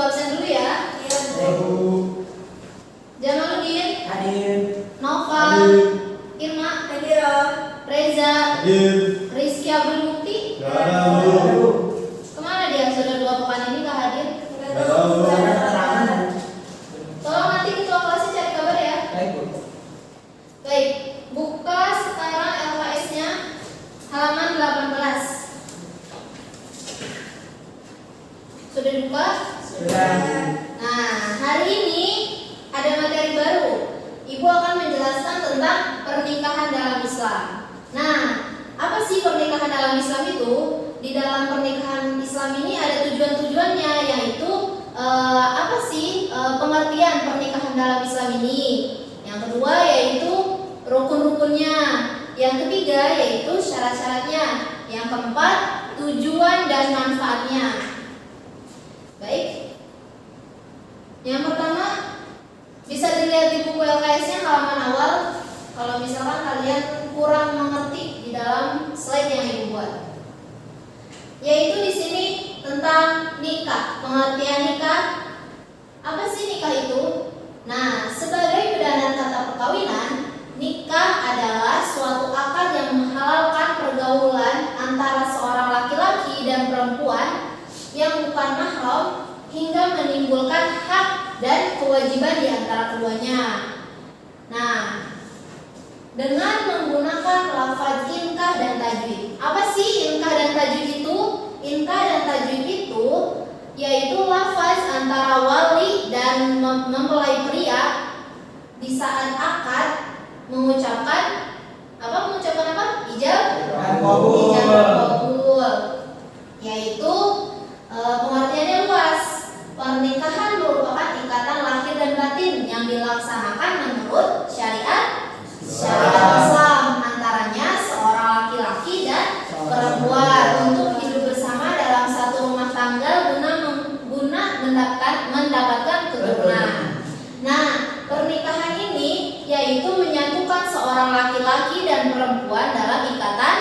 absen dulu ya. Iya, Bu. Jamaludin, Hadir. Noval, Irma, Hadir. Reza, Hadir. Rizky Abdul Mukti. Hadir. Kemana dia? Sudah 2 pekan ini nggak hadir. Tolong nanti ketua kelasnya cari kabar ya. Baik, Bu. Baik, buka sekarang LKS-nya halaman 18. Sudah dibuka? Sudah. Nah, hari ini ada materi baru. Ibu akan menjelaskan tentang pernikahan dalam Islam. Nah, apa sih pernikahan dalam Islam itu? Di dalam pernikahan Islam ini ada tujuan-tujuannya, yaitu apa sih pengertian pernikahan dalam Islam ini? Yang kedua yaitu rukun-rukunnya. Yang ketiga yaitu syarat-syaratnya. Yang keempat tujuan dan manfaatnya. Baik. Yang pertama bisa dilihat di buku LKS-nya halaman awal. Kalau misalkan kalian kurang mengerti di dalam slide yang ibu buat, yaitu di sini tentang nikah, pengertian nikah. Apa sih nikah itu? Nah, sebagai pedanan kata perkawinan, nikah adalah suatu akad yang menghalalkan pergaulan antara seorang laki-laki dan perempuan yang bukan mahram hingga menimbulkan hak dan kewajiban di antara keduanya. Nah, dengan menggunakan lafaz inkah dan tajwid. Apa sih inkah dan tajwid itu? Inkah dan tajwid itu yaitu lafaz antara wali dan mempelai pria di saat akad mengucapkan apa? Ijab Kabul. kabul. Yaitu pengertiannya luas. Pernikahan merupakan ikatan lahir dan batin yang dilaksanakan menurut syariat Islam, antaranya seorang laki-laki dan perempuan untuk hidup bersama dalam satu rumah tangga guna mendapatkan keturunan. Nah, pernikahan ini yaitu menyatukan seorang laki-laki dan perempuan dalam ikatan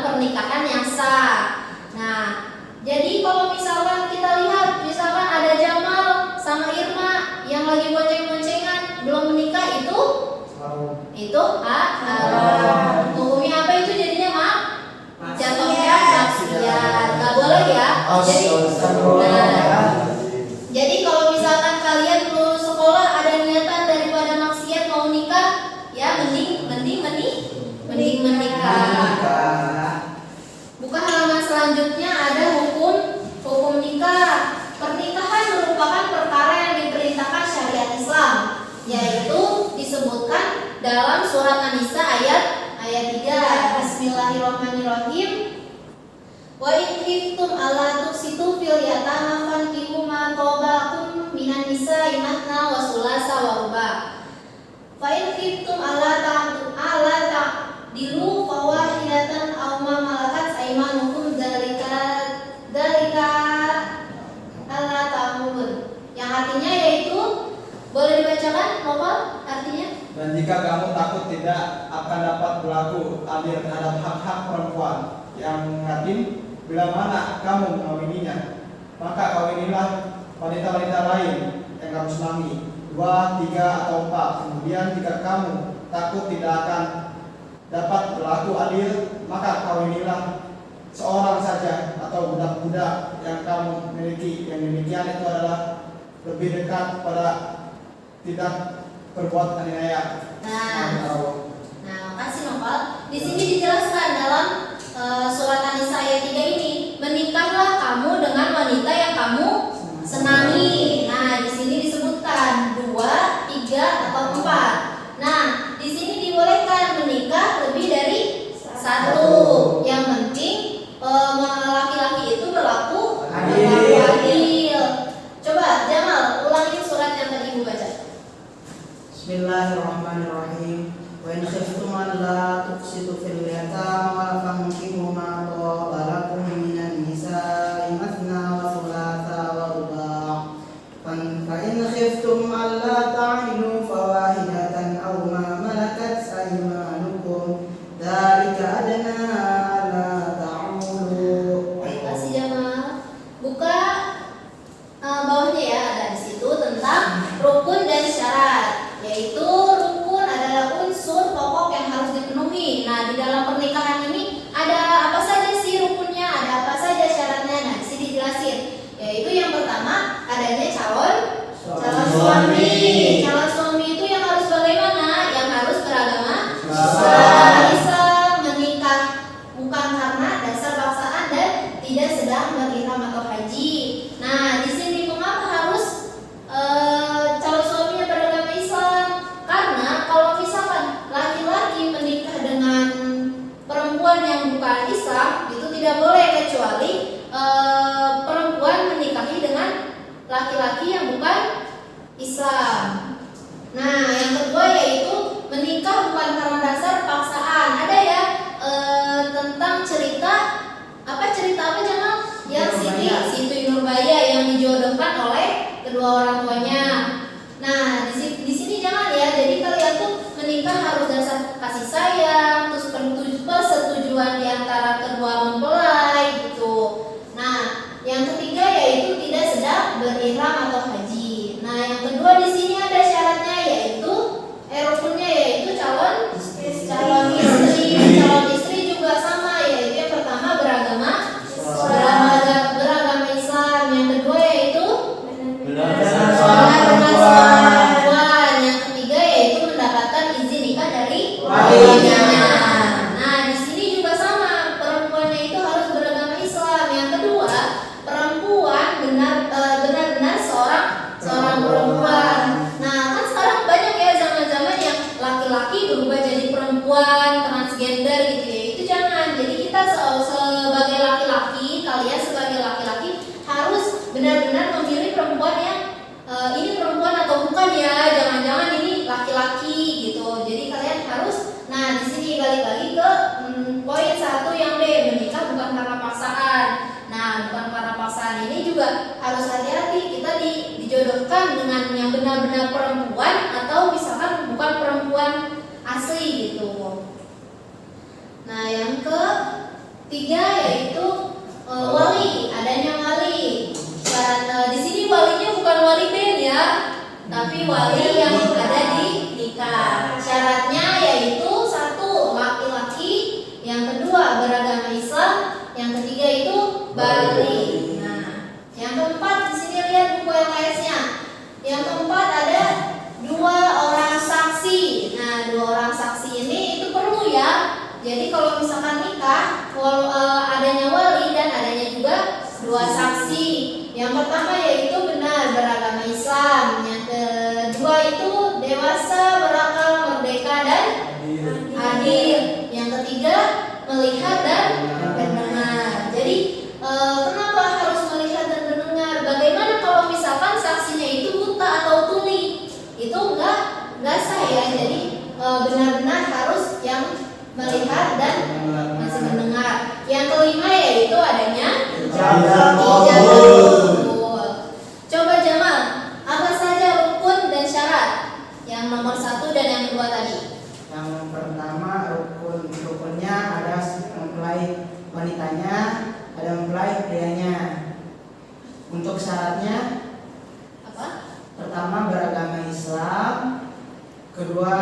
pernikahan yang sah. Nah, jadi kalau misalkan kita lihat, misalkan ada Jamal sama Irma yang lagi bonceng-boncengan belum menikah, itu haram. Hukumnya apa itu jadinya, Mak? Jatuhnya maksiat. Nggak boleh ya. Jadi kalau misalkan kalian lulus sekolah ada niatan daripada maksiat mau nikah, ya mending menikah. Buka halaman selanjutnya ada hukum nikah. Pernikahan merupakan perkara yang diperintahkan syariat Islam, yaitu disebutkan dalam surat An-Nisa ayat 3. Bismillahirrahmanirrahim. Wa in khiftum alla tuqsitu fil yatama fankihu ma tabakum minan nisa'i matna wa sulasa wa ruba. Fa in khiftum alla ta'dilu fawahidatan aw ma malakat aymanukum dzalika alla ta'mulun. Yang artinya yaitu, boleh dibacakan Novel artinya? Dan jika kamu takut tidak akan dapat berlaku adil terhadap hak-hak perempuan yang yatim, bila mana kamu mengawininya, maka kawinilah wanita-wanita lain yang kamu senangi, 2, 3, atau 4. Kemudian jika kamu takut tidak akan dapat berlaku adil, maka kawinilah seorang saja atau budak-budak yang kamu miliki. Yang demikian itu adalah lebih dekat pada tidak berbuat aniaya. Nah, makasih Novel. Di sini dijelaskan dalam surat An-Nisa ayat 3 ini, menikahlah kamu dengan wanita yang kamu senangi. Nah, di sini disebutkan 2, 3, atau 4. Nah, di sini dibolehkan menikah lebih dari 1. Yang penting laki-laki itu berlaku adil. Coba Jamal ulangi surat yang tadi Ibu baca. Bismillahirrahmanirrahim. Wa in khiftum alla tuqsitu fil yatama fankihu ma taba lakum minan nisa'i mathna yaitu yang pertama adanya calon Suami. suami. Calon suami itu yang harus bagaimana? Yang harus beragama Islam, menikah bukan karena dasar paksaan dan tidak sedang berihram atau haji. Nah, di sini mengapa harus calon suaminya beragama Islam? Karena kalau misalkan laki-laki menikah dengan perempuan yang bukan Islam, itu tidak boleh, kecuali perempuan menikahi dengan laki-laki yang bukan Islam. Nah, yang kedua yaitu menikah bukan karena dasar paksaan. Ada ya tentang cerita apa Jamal? Yang Siti Nurbaya yang dijodohkan oleh kedua orang tuanya. Nah, di sini jangan ya. Jadi kalian tuh menikah harus dasar kasih sayang, terus persetujuan di antara kedua mempelai gitu. Nah, yang ketiga yaitu tidak sedang berihram atau haji. Nah, yang kedua di sini ada syaratnya yaitu rukunnya yaitu calon istri. Calon istri juga sama, yaitu yang pertama beragama Islam, yang kedua yaitu benar-benar perempuan, yang ketiga yaitu mendapatkan izin nikah dari walinya. Nah, di sini juga sama, perempuannya itu harus beragama Islam. Yang kedua, perempuan benar-benar seorang perempuan. Nah, kan sekarang banyak ya zaman-zaman yang laki-laki berubah jadi perempuan, transgender gitu ya. Itu jangan. Jadi kita sebagai laki-laki, kalian sebagai laki-laki harus benar-benar memilih perempuan yang ini perempuan atau bukan ya. Jangan-jangan ini laki-laki gitu. Jadi kalian harus. Nah, di sini balik lagi ke poin 1 yang B, menikah bukan karena paksaan. Nah, bukan karena paksaan ini juga harus hati-hati. Kita dijodohkan dengan yang benar-benar perempuan atau misalkan bukan perempuan asli gitu. Nah, yang ketiga yaitu wali, adanya wali. Syarat di sini walinya bukan wali ben ya, tapi wali yang ada di nikah. Syaratnya yaitu 1 laki-laki, yang kedua beragama Islam, yang ketiga itu balik. Nah, yang keempat di sini lihat buku LKS-nya. Yang keempat ada 2 orang saksi. Nah, 2 orang saksi ini itu perlu ya. Jadi kalau misalkan nikah, adanya wali dan adanya juga 2 saksi. Yang pertama yaitu benar beragama Islam. Yang kedua itu dewasa, berakal, merdeka dan hadir. Yang ketiga melihat dan mendengar. Jadi kenapa harus melihat dan mendengar? Bagaimana kalau misalkan saksinya itu buta atau tuli? Itu enggak sah ya. Jadi benar-benar harus yang melihat dan masih mendengar. Yang kelima yaitu adanya ijazah. Coba Jamal, apa saja rukun dan syarat? Yang nomor 1 dan yang kedua tadi. Yang pertama rukunnya ada mempelai wanitanya, ada mempelai prianya. Untuk syaratnya Apa? pertama beragama Islam, kedua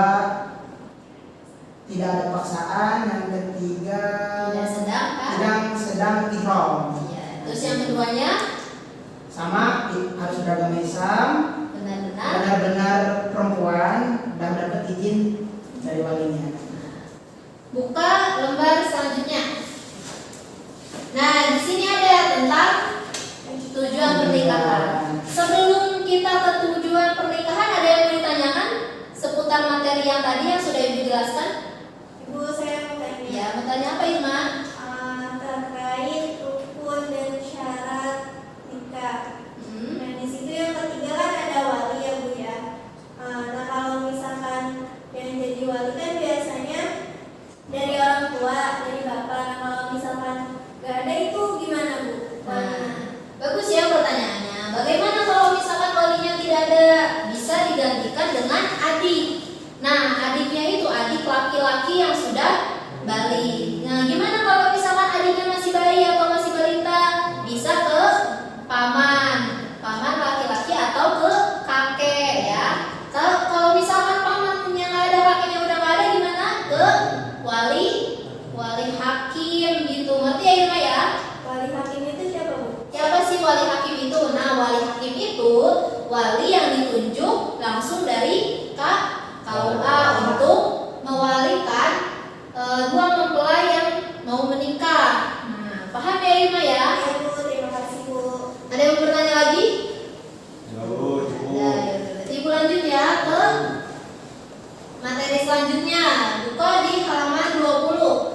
tidak ada paksaan, yang ketiga Tidak sedang ihram. Ya, terus yang keduanya Sama harus beragama Islam, benar-benar perempuan dan dapat izin dari walinya. Buka lembar selanjutnya. Nah, di sini ada tentang tujuan pernikahan. Sebelum kita ke tujuan pernikahan, ada yang mau ditanyakan seputar materi yang tadi yang sudah Ibu jelaskan? Ibu, saya mau tanya. Ya, mau tanya apa Irma? Terkait rukun dan syarat nikah. Nah, di situ yang ketiga kan ada wali ya Bu ya. Nah, kalau misalkan yang jadi wali kan biasanya dari orang tua, dari bapak. Nah, kalau misalkan gak ada itu gimana Bu? Nah, bagus ya pertanyaannya. Bagaimana kalau misalkan walinya tidak ada? Bisa digantikan dengan adik. Nah, adiknya itu adik laki Nah, wali hakim itu wali yang ditunjuk langsung dari KUA untuk mewalikan dua mempelai yang mau menikah. Nah, paham ya Irma ya? Ya Bu, terima kasih Bu. Ada yang bertanya lagi? Cukup. Jadi Ibu lanjut ya ke materi selanjutnya. Buka di halaman 20.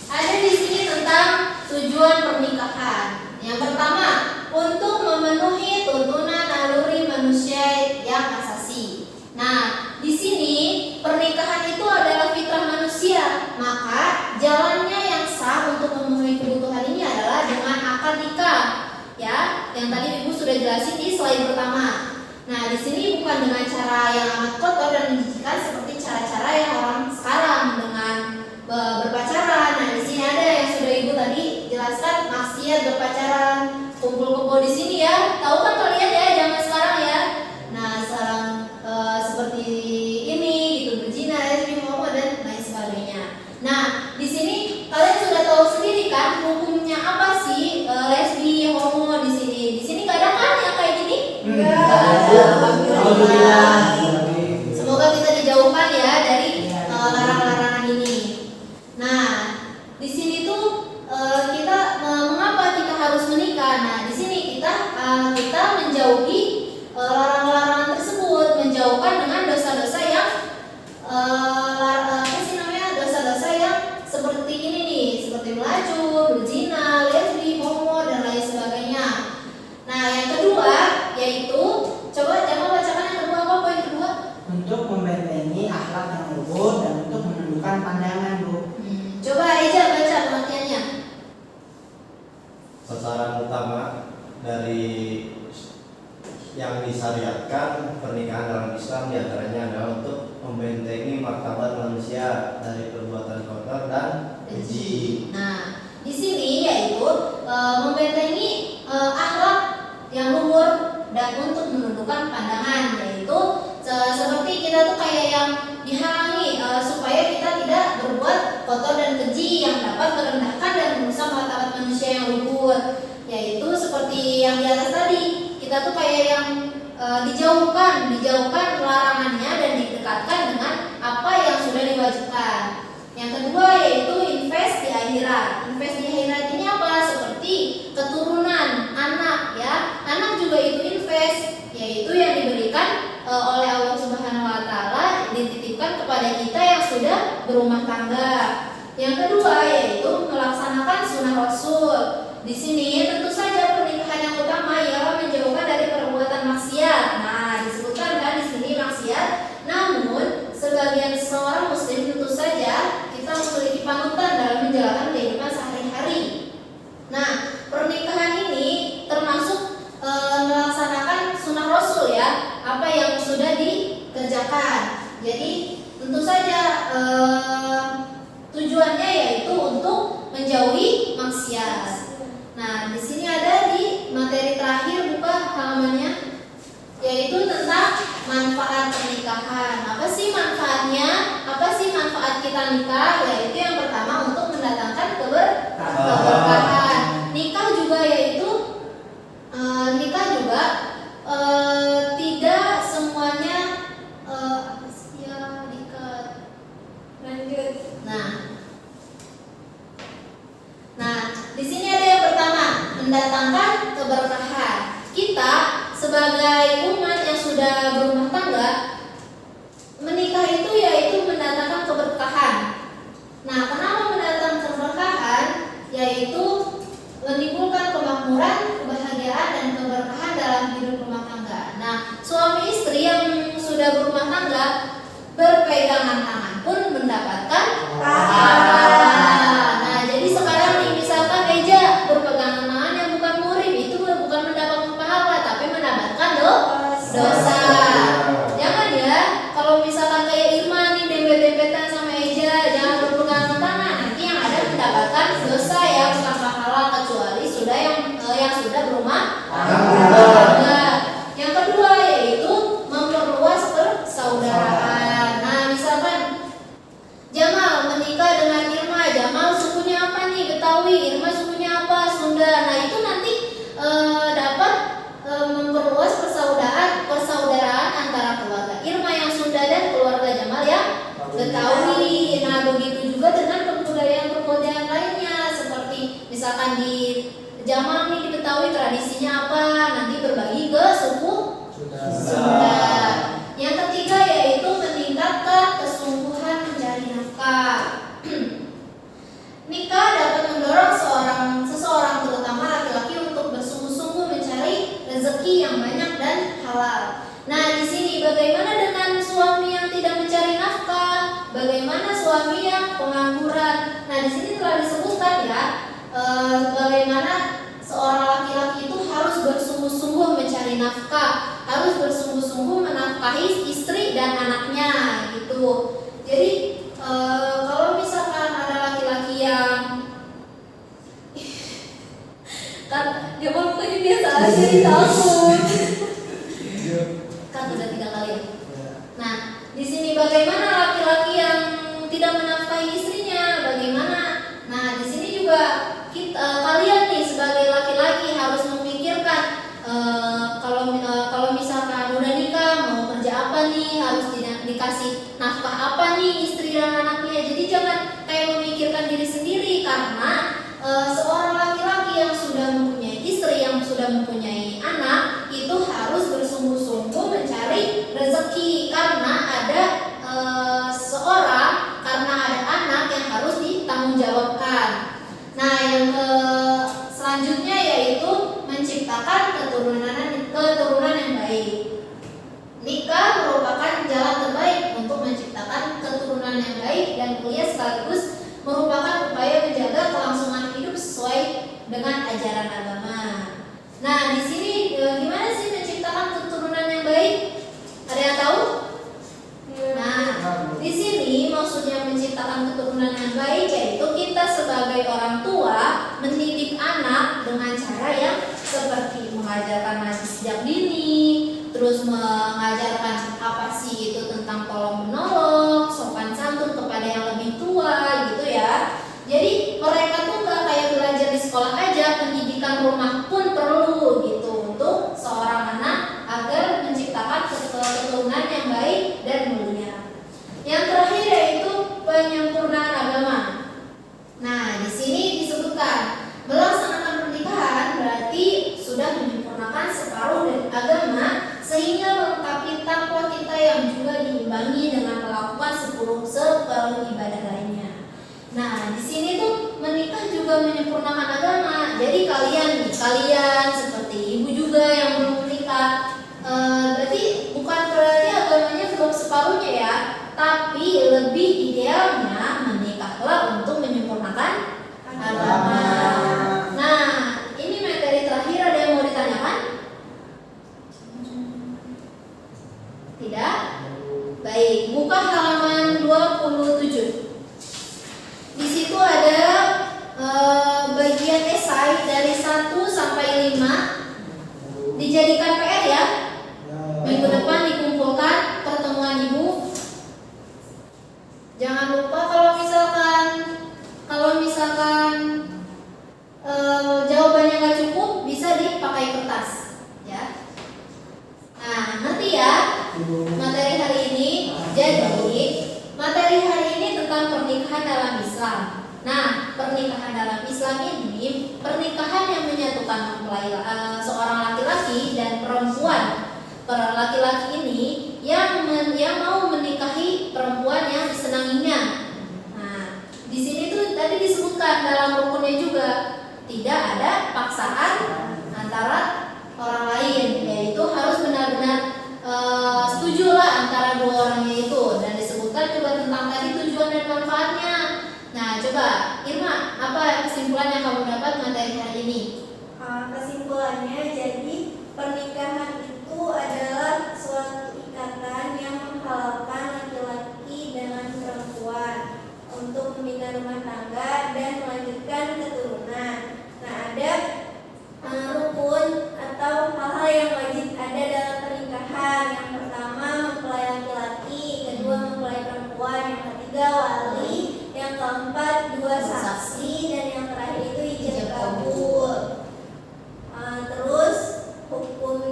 Ada di sini tentang tujuan pernikahan. Yang pertama, untuk memenuhi tuntunan naluri manusia yang asasi. Nah, di sini pernikahan itu adalah fitrah manusia. Maka jalannya yang sah untuk memenuhi kebutuhan ini adalah dengan akad nikah. Ya, yang tadi Ibu sudah jelasin di slide pertama. Nah, di sini bukan dengan cara yang amat kotor dan menjijikan seperti cara-cara yang orang sekarang dengan berpacaran. Nah, di sini ada yang sudah Ibu tadi jelaskan, maksiat berpacaran, kumpul kebo di sini ya. Tahu kan kalian ya zaman sekarang ya. Nah, sekarang seperti ini gitu, berzina, lesbi, homo dan lain sebagainya. Nah, di sini kalian sudah tahu sendiri kan hukumnya apa sih lesbi, homo di sini. Di sini nggak ada kan yang kayak gini? Alhamdulillah. Semoga kita dijauhkan ya dari larangan-larangan ini. Nah, di sini tuh kita mengapa kita harus menikah? Nah, di sini kita menjauhi larangan-larangan tersebut, menjauhkan dengan dosa-dosa yang dosa-dosa yang seperti ini nih, seperti melacur, berzina, lesbi, homo dan lain sebagainya. Nah, yang kedua yaitu, coba jangan bacakan yang kedua, apa poin kedua? Untuk membentengi akhlak yang luhur dan untuk menundukkan pandangan Bu. Coba Eja baca pengertiannya. Sasaran utama dari yang disyariatkan pernikahan dalam Islam diantaranya adalah untuk membentengi martabat manusia dari perbuatan kotor dan keji. Nah, di sini yaitu membentengi akhlak yang luhur dan untuk menundukkan pandangan, yaitu seperti kita tuh kayak yang dihalangi supaya kita tidak berbuat kotor dan keji yang dapat merendahkan dan merusak martabat manusia yang luhur, yaitu seperti yang di atas tadi, kita tuh kayak yang dijauhkan larangannya dan didekatkan dengan apa yang sudah diwajibkan. Yang kedua yaitu invest di akhirat. Invest di akhirat ini apa? Seperti keturunan, anak ya. Anak juga itu invest, yaitu yang diberikan oleh Allah Subhanahu wa taala, dititipkan kepada kita yang sudah berumah tangga. Yang kedua yaitu melaksanakan sunnah Rasul. Di sini tentu saja pernikahan yang utama ialah menjauhkan dari perbuatan maksiat. Nah, disebutkan kan di sini maksiat. Namun sebagian seorang muslim tentu saja kita memiliki panutan dalam menjalankan kehidupan sehari-hari. Nah, pernikahan ini termasuk melaksanakan sunnah Rasul ya, apa yang sudah dikerjakan. Jadi tentu saja tujuannya yaitu untuk menjauhi maksiat. Nah, di sini ada di materi terakhir, buka halamannya, yaitu tentang manfaat pernikahan. Apa sih manfaatnya? Apa sih manfaat kita nikah? Yaitu yang pertama untuk mendatangkan keberkahan. Nikah juga tidak semuanya dikat. Lanjut. Nah, di sini ada yang pertama, mendatangkan keberkahan. Kita sebagai umat yang sudah berumah tangga, menikah itu yaitu mendatangkan keberkahan. Nah, kenapa mendatangkan keberkahan? Yaitu menimbulkan kemakmuran, kebahagiaan dan keberkahan dalam hidup rumah tangga. Nah, suami istri yang sudah berumah tangga berpegangan tangan pun mendapatkan pahala. Nah, jadi sekarang nih misalkan Eja berpegangan tangan yang bukan murim, itu bukan mendapatkan pahala tapi mendapatkan dosa. Jangan ya, kalau misalkan kayak Irma nih dempet-dempetan sama Eja, jangan berpegangan tangan, nanti yang ada mendapatkan dosa ya, bukan pahala, kecuali sudah yang sudah berumah tangga. Yang kedua yaitu memperluas persaudaraan. Nah, misalkan Jamal menikah dengan Irma, Jamal sukunya apa nih? Betawi, Irma sukunya apa? Sunda. Nah, itu nanti dapat isinya apa? Nanti berbagi ke suku Sudah. sudah. Yang ketiga yaitu meningkatkan kesungguhan mencari nafkah. Nikah dapat mendorong seseorang terutama laki-laki untuk bersungguh-sungguh mencari rezeki yang banyak dan halal. Nah, di sini bagaimana dengan suami yang tidak mencari nafkah? Bagaimana suami yang pengangguran? Nah, di sini telah disebutkan ya, bagaimana seorang laki-laki itu harus bersungguh-sungguh mencari nafkah, harus bersungguh-sungguh menafkahi istri dan anaknya gitu. Jadi kalau misalkan ada laki-laki yang kan dia mukanya biasa aja jadi takut. Kan udah 3 kali ya. Nah, di sini bagaimana laki-laki yang tidak menafkahi istrinya? Bagaimana? Nah, di sini juga kalian nih sebagai laki-laki harus memikirkan kalau misalkan udah nikah mau kerja apa nih, harus dikasih nafkah apa nih istri dan anaknya. Jadi jangan kayak memikirkan diri sendiri, karena seorang laki-laki yang sudah mempunyai istri, yang sudah mempunyai anak, itu harus bersungguh-sungguh mencari rezeki, karena ada karena ada anak yang harus ditanggungjawabkan. Nah, yang selanjutnya yaitu menciptakan keturunan yang baik. Nikah merupakan jalan terbaik untuk menciptakan keturunan yang baik dan mulia, sekaligus merupakan upaya menjaga kelangsungan hidup sesuai dengan ajaran agama. Nah, di sini gimana sih menciptakan keturunan yang baik? Ada yang tahu? Nah, di sini maksudnya menciptakan keturunan yang baik yaitu kita sebagai orang tua mendidik anak dengan cara yang seperti mengajarkan ngaji sejak dini, terus mengajarkan apa sih itu tentang tolong menolong, sopan santun kepada yang lebih tua gitu ya. Jadi mereka tuh gak kayak belajar di sekolah aja, pendidikan rumah pun perlu gitu untuk seorang anak agar menciptakan keturunan yang baik dan mulia. Yang terakhir yaitu penyempurnaan agama. Nah, di sini disebutkan melaksanakan pernikahan berarti sudah menyempurnakan separuh dari agama, sehingga melengkapi takwa kita yang juga diimbangi dengan melakukan separuh ibadah lainnya. Nah, di sini tuh menikah juga menyempurnakan agama. Jadi kalian seperti ibu juga yang belum menikah, berarti bukan berarti agamanya belum separuhnya ya, tapi lebih idealnya menikahlah untuk menyempurnakan agama. Nah, ini materi terakhir, ada yang mau ditanyakan? Tidak? Baik, buka halaman 27. Di situ ada bagian esai dari 1 sampai 5. Dijadikan PR ya. Minggu depan dikumpulkan pertemuan ibu. Jangan lupa kalau misalkan jawabannya nggak cukup, bisa dipakai kertas ya. Nah, ngerti ya materi hari ini. Jadi materi hari ini tentang pernikahan dalam Islam. Nah, pernikahan dalam Islam ini pernikahan yang menyatukan seorang laki-laki dan perempuan. Laki-laki ini yang mau menikahi perempuan yang disenanginya. Nah, di sini tuh tadi disebutkan dalam rukunnya juga tidak ada paksaan antara orang lain, yaitu harus benar-benar setujulah antara dua orangnya itu, dan disebutkan juga tentang tadi tujuan dan manfaatnya. Nah, coba Irma, apa kesimpulan yang kamu dapat materi hari ini? Kesimpulannya, jadi pernikahan itu adalah suatu ikatan yang menghalalkan laki-laki dengan perempuan untuk membina rumah tangga dan melanjutkan keturunan. Nah, ada rukun atau hal-hal yang wajib ada dalam pernikahan. Yang pertama mempelai laki-laki, kedua mempelai perempuan, yang ketiga wali, yang keempat 2 saksi, dan yang terakhir itu ijab kabul. Terus hukum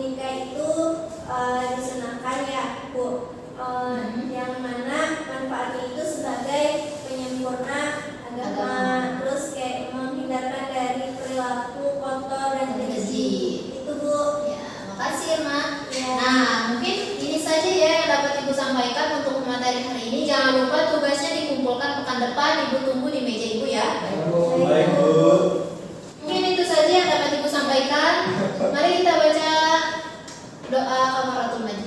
Nah, mungkin ini saja ya yang dapat Ibu sampaikan untuk materi hari ini. Jangan lupa tugasnya dikumpulkan pekan depan. Ibu tunggu di meja Ibu ya. Baik, Bu. Mungkin itu saja yang dapat Ibu sampaikan. Mari kita baca doa kafaratul majlis.